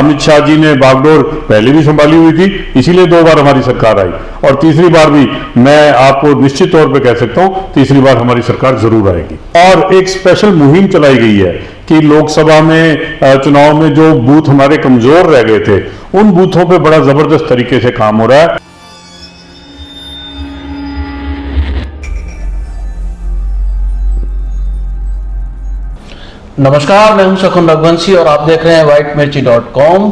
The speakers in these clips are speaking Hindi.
अमित शाह जी ने बागडोर पहले भी संभाली हुई थी, इसीलिए 2 बार हमारी सरकार आई, और तीसरी बार भी मैं आपको निश्चित तौर पे कह सकता हूं तीसरी बार हमारी सरकार जरूर आएगी। और एक स्पेशल मुहिम चलाई गई है कि लोकसभा में चुनाव में जो बूथ हमारे कमजोर रह गए थे, उन बूथों पे बड़ा जबरदस्त तरीके से काम हो रहा है। नमस्कार, मैं हूं शकुन रघुवंशी और आप देख रहे हैं whitemirchi.com।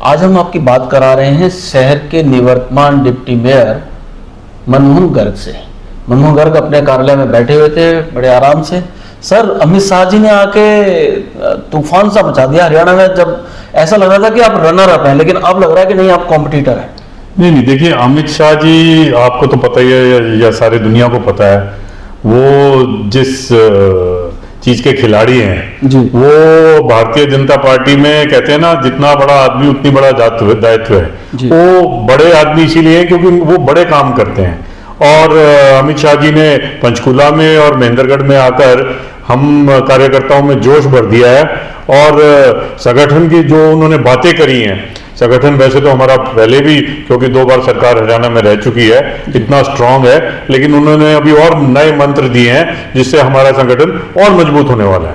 आज हम आपकी बात करा रहे हैं शहर के निवर्तमान डिप्टी मेयर मनमोहन गर्ग से। मनमोहन गर्ग अपने कार्यालय में बैठे हुए थे बड़े आराम से। सर, अमित शाह जी ने आके तूफान सा मचा दिया हरियाणा में। जब ऐसा लग रहा था कि आप रनर अप हैं, लेकिन अब लग रहा है कि नहीं, आप कॉम्पिटिटर हैं। नहीं, देखिए, अमित शाह जी आपको तो पता ही है या सारी दुनिया को पता है, वो जिस चीज के खिलाड़ी हैं जी। वो भारतीय जनता पार्टी में कहते हैं ना, जितना बड़ा आदमी उतनी बड़ा दायित्व है। वो बड़े आदमी इसीलिए हैं क्योंकि वो बड़े काम करते हैं। और अमित शाह जी ने पंचकुला में और महेंद्रगढ़ में आकर हम कार्यकर्ताओं में जोश भर दिया है। और संगठन की जो उन्होंने बातें करी हैं, संगठन वैसे तो हमारा पहले भी, क्योंकि 2 बार सरकार हरियाणा में रह चुकी है, इतना स्ट्रांग है, लेकिन उन्होंने अभी और नए मंत्र दिए हैं जिससे हमारा संगठन और मजबूत होने वाला है।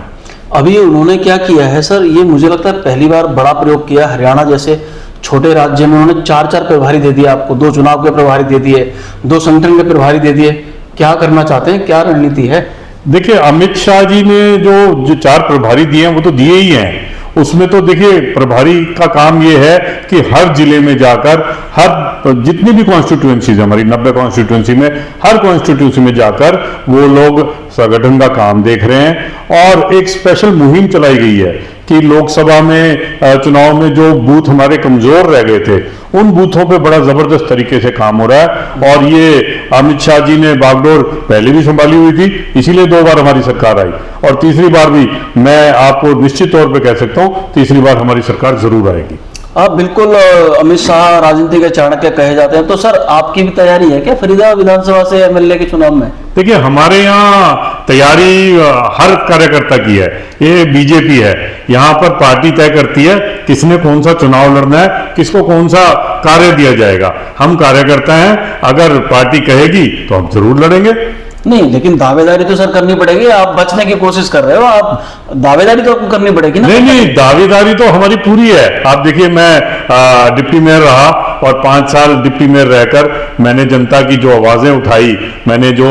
अभी उन्होंने क्या किया है सर, ये मुझे लगता है पहली बार बड़ा प्रयोग किया। हरियाणा जैसे छोटे राज्य में उन्होंने 4 प्रभारी दे दिए आपको, 2 चुनाव के प्रभारी दे दिए, 2 संगठन के प्रभारी दे दिए। क्या करना चाहते हैं, क्या रणनीति है? देखिए, अमित शाह जी ने जो 4 प्रभारी दिए हैं वो तो दिए ही हैं। उसमें तो देखिए, प्रभारी का काम ये है कि हर जिले में जाकर, हर जितनी भी कॉन्स्टिट्यूएंसीज हमारी 90 कॉन्स्टिट्यूएंसी में, हर कॉन्स्टिट्यूएंसी में जाकर वो लोग संगठन का काम देख रहे हैं। और एक स्पेशल मुहिम चलाई गई है कि लोकसभा में चुनाव में जो बूथ हमारे कमजोर रह गए थे, उन बूथों पे बड़ा जबरदस्त तरीके से काम हो रहा है। और ये अमित शाह जी ने बागडोर पहले भी संभाली हुई थी, इसीलिए 2 बार हमारी सरकार आई, और तीसरी बार भी मैं आपको निश्चित तौर पे कह सकता हूं तीसरी बार हमारी सरकार जरूर आएगी। आप बिल्कुल, अमित शाह राजनीति के चाणक्य कहे जाते हैं। तो सर, आपकी भी तैयारी है क्या फरीदाबाद विधानसभा से एमएलए के चुनाव में? देखिए, हमारे यहाँ तैयारी हर कार्यकर्ता की है। ये बीजेपी है, यहाँ पर पार्टी तय करती है किसने कौन सा चुनाव लड़ना है, किसको कौन सा कार्य दिया जाएगा। हम कार्यकर्ता हैं, अगर पार्टी कहेगी तो हम जरूर लड़ेंगे। नहीं, लेकिन दावेदारी तो सर करनी पड़ेगी। आप बचने की कोशिश कर रहे हो, आप दावेदारी तो आपको करनी पड़ेगी ना। नहीं, दावेदारी तो हमारी पूरी है। आप देखिए, मैं डिप्टी मेयर रहा और 5 साल डिप्टी मेयर रहकर मैंने जनता की जो आवाजें उठाई, मैंने जो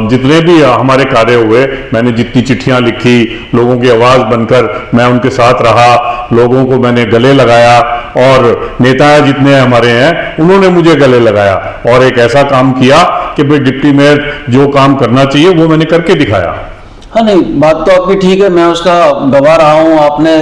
जितने भी हमारे कार्य हुए, मैंने जितनी चिट्ठियां लिखी, लोगों की आवाज बनकर मैं उनके साथ रहा, लोगों को मैंने गले लगाया, और नेता जितने हमारे हैं उन्होंने मुझे गले लगाया, और एक ऐसा काम किया कि भाई डिप्टी मेयर जो काम करना चाहिए वो मैंने करके दिखाया। हाँ, नहीं, बात तो आपकी ठीक है, मैं उसका गवाह रहा हूँ। आपने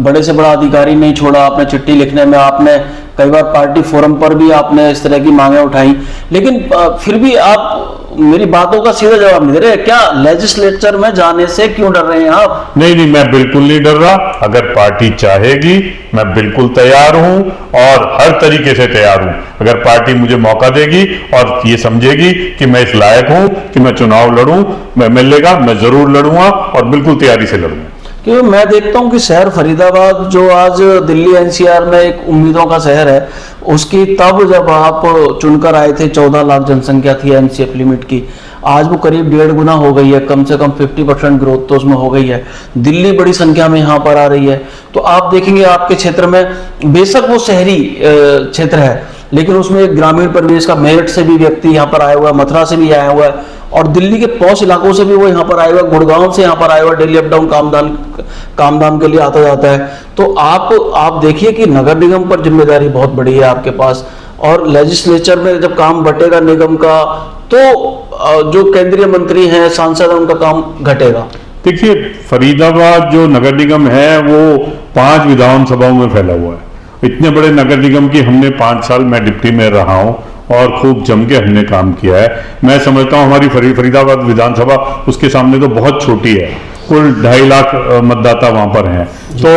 बड़े से बड़ा अधिकारी नहीं छोड़ा, आपने चिट्ठी लिखने में, आपने कई बार पार्टी फोरम पर भी आपने इस तरह की मांगे उठाई, लेकिन फिर भी आप मेरी बातों का सीधा जवाब नहीं दे रहे। क्या लेजिस्लेचर में जाने से क्यों डर रहे हैं आप? नहीं, मैं बिल्कुल नहीं डर रहा। अगर पार्टी चाहेगी, मैं बिल्कुल तैयार हूं, और हर तरीके से तैयार हूं। अगर पार्टी मुझे मौका देगी और ये समझेगी कि मैं इस लायक हूं कि मैं चुनाव लड़ूं, मैं एमएलए का, मैं जरूर लड़ूंगा और बिल्कुल तैयारी से लड़ूंगा। क्योंकि मैं देखता हूँ कि शहर फरीदाबाद, जो आज दिल्ली एनसीआर में एक उम्मीदों का शहर है, उसकी तब जब आप चुनकर आए थे 14 लाख जनसंख्या थी एमसीएफ लिमिट की, आज वो करीब 1.5 गुना हो गई है। कम से कम 50% ग्रोथ तो उसमें हो गई है। दिल्ली बड़ी संख्या में यहाँ पर आ रही है। तो आप देखेंगे आपके क्षेत्र में, बेशक वो शहरी क्षेत्र है, लेकिन उसमें एक ग्रामीण परिवेश का, मेरठ से भी व्यक्ति यहाँ पर आया हुआ है, मथुरा से भी आया हुआ है, और दिल्ली के पौष इलाकों से भी वो यहाँ पर आया हुआ है, गुड़गांव से यहाँ पर आया हुआ, डेली अप डाउन कामधाम के लिए आता जाता है। तो आप देखिए कि नगर निगम पर जिम्मेदारी बहुत बड़ी है आपके पास, और लेजिस्लेचर में जब काम बटेगा निगम का, तो जो केंद्रीय मंत्री हैं, सांसद हैं, उनका काम घटेगा। देखिए, फरीदाबाद जो नगर निगम है वो 5 विधानसभाओं में फैला हुआ है। इतने बड़े नगर निगम की हमने 5 साल मैं डिप्टी मेयर रहा हूँ और खूब जम के हमने काम किया है। मैं समझता हूँ हमारी फरीदाबाद विधानसभा उसके सामने तो बहुत छोटी है। कुल 2.5 लाख मतदाता वहां पर हैं। तो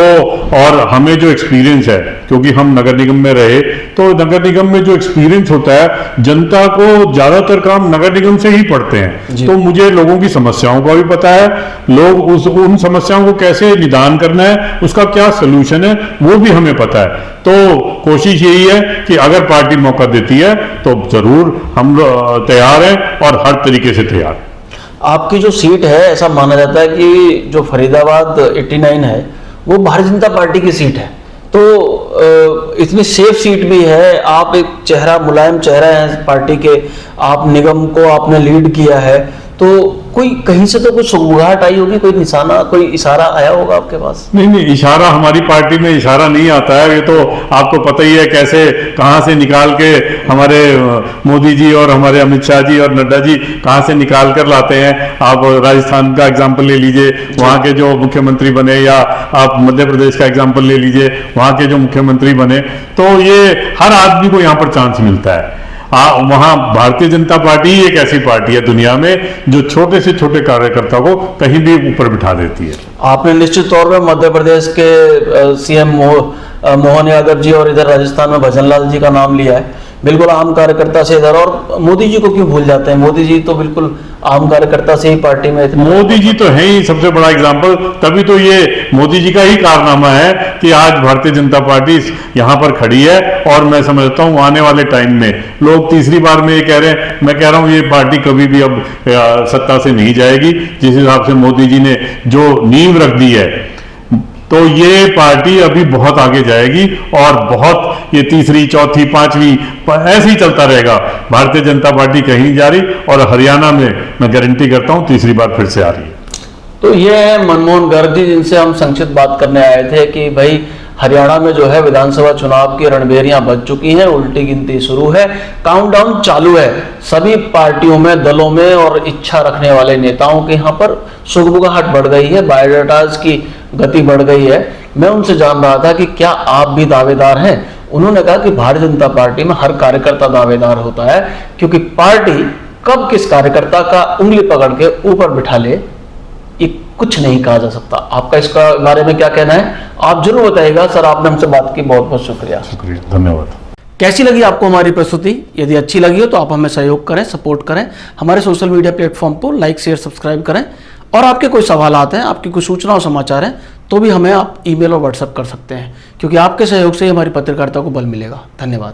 और हमें जो एक्सपीरियंस है, क्योंकि हम नगर निगम में रहे, तो नगर निगम में जो एक्सपीरियंस होता है, जनता को ज्यादातर काम नगर निगम से ही पड़ते हैं। तो मुझे लोगों की समस्याओं का भी पता है, लोग उन समस्याओं को कैसे निदान करना है, उसका क्या सोल्यूशन है, वो भी हमें पता है। तो कोशिश यही है कि अगर पार्टी मौका देती है तो जरूर हम तैयार हैं और हर तरीके से तैयार हैं। आपकी जो सीट है, ऐसा माना जाता है कि जो फरीदाबाद 89 है वो भारतीय जनता पार्टी की सीट है, तो इतनी सेफ सीट भी है। आप एक चेहरा, मुलायम चेहरा है पार्टी के, आप निगम को आपने लीड किया है, तो कोई कहीं से तो कुछ सुगबुगाहट आई होगी, कोई निशाना, कोई इशारा आया होगा आपके पास? नहीं, इशारा हमारी पार्टी में इशारा नहीं आता है। ये तो आपको पता ही है कैसे, कहां से निकाल के हमारे मोदी जी और हमारे अमित शाह जी और नड्डा जी कहां से निकाल कर लाते हैं। आप राजस्थान का एग्जाम्पल ले लीजिए, वहां के जो मुख्यमंत्री बने, या आप मध्य प्रदेश का एग्जाम्पल ले लीजिए, वहां के जो मुख्यमंत्री बने। तो ये हर आदमी को यहाँ पर चांस मिलता है। वहां भारतीय जनता पार्टी ही एक ऐसी पार्टी है दुनिया में जो छोटे से छोटे कार्यकर्ता को कहीं भी ऊपर बिठा देती है। आपने निश्चित तौर पे मध्य प्रदेश के सीएम मोहन यादव जी और इधर राजस्थान में भजन लाल जी का नाम लिया है, बिल्कुल आम कार्यकर्ता से इधर। और मोदी जी को क्यों भूल जाते हैं? मोदी जी तो बिल्कुल आम कार्यकर्ता से ही पार्टी में इतने। मोदी जी तो है ही सबसे बड़ा एग्जाम्पल, तभी तो ये मोदी जी का ही कारनामा है कि आज भारतीय जनता पार्टी यहाँ पर खड़ी है। और मैं समझता हूँ आने वाले टाइम में लोग तीसरी बार में ये कह रहे हैं, मैं कह रहा हूँ ये पार्टी कभी भी अब सत्ता से नहीं जाएगी। जिस हिसाब से मोदी जी ने जो नींव रख दी है, तो ये पार्टी अभी बहुत आगे जाएगी और बहुत ये तीसरी, चौथी, पांचवी ऐसे ही चलता रहेगा। भारतीय जनता पार्टी कहीं नहीं जा रही और हरियाणा में मैं गारंटी करता हूं तीसरी बार फिर से आ रही है। तो ये है मनमोहन गर्ग जी, जिनसे हम संक्षिप्त बात करने आए थे कि भाई हरियाणा में जो है विधानसभा चुनाव की रणभेरियां बज चुकी हैं, उल्टी गिनती शुरू है, काउंटडाउन चालू है। सभी पार्टियों में, दलों में और इच्छा रखने वाले नेताओं के यहाँ पर सुगबुगाहट बढ़ गई है, बायोडाटाज की गति बढ़ गई है। मैं उनसे जान रहा था कि क्या आप भी दावेदार हैं? उन्होंने कहा कि भारतीय जनता पार्टी में हर कार्यकर्ता दावेदार होता है, क्योंकि पार्टी कब किस कार्यकर्ता का उंगली पकड़ के ऊपर बिठा ले ये कुछ नहीं कहा जा सकता। आपका इसका बारे में क्या कहना है, आप जरूर बताइएगा। सर, आपने हमसे बात की, बहुत बहुत शुक्रिया। धन्यवाद। कैसी लगी आपको हमारी प्रस्तुति? यदि अच्छी लगी हो तो आप हमें सहयोग करें, सपोर्ट करें, हमारे सोशल मीडिया प्लेटफॉर्म को लाइक, शेयर, सब्सक्राइब करें। और आपके कोई सवालात हैं, आपकी कोई सूचना और समाचार हैं, तो भी हमें आप ईमेल और व्हाट्सएप कर सकते हैं, क्योंकि आपके सहयोग से ही हमारी पत्रकारिता को बल मिलेगा। धन्यवाद।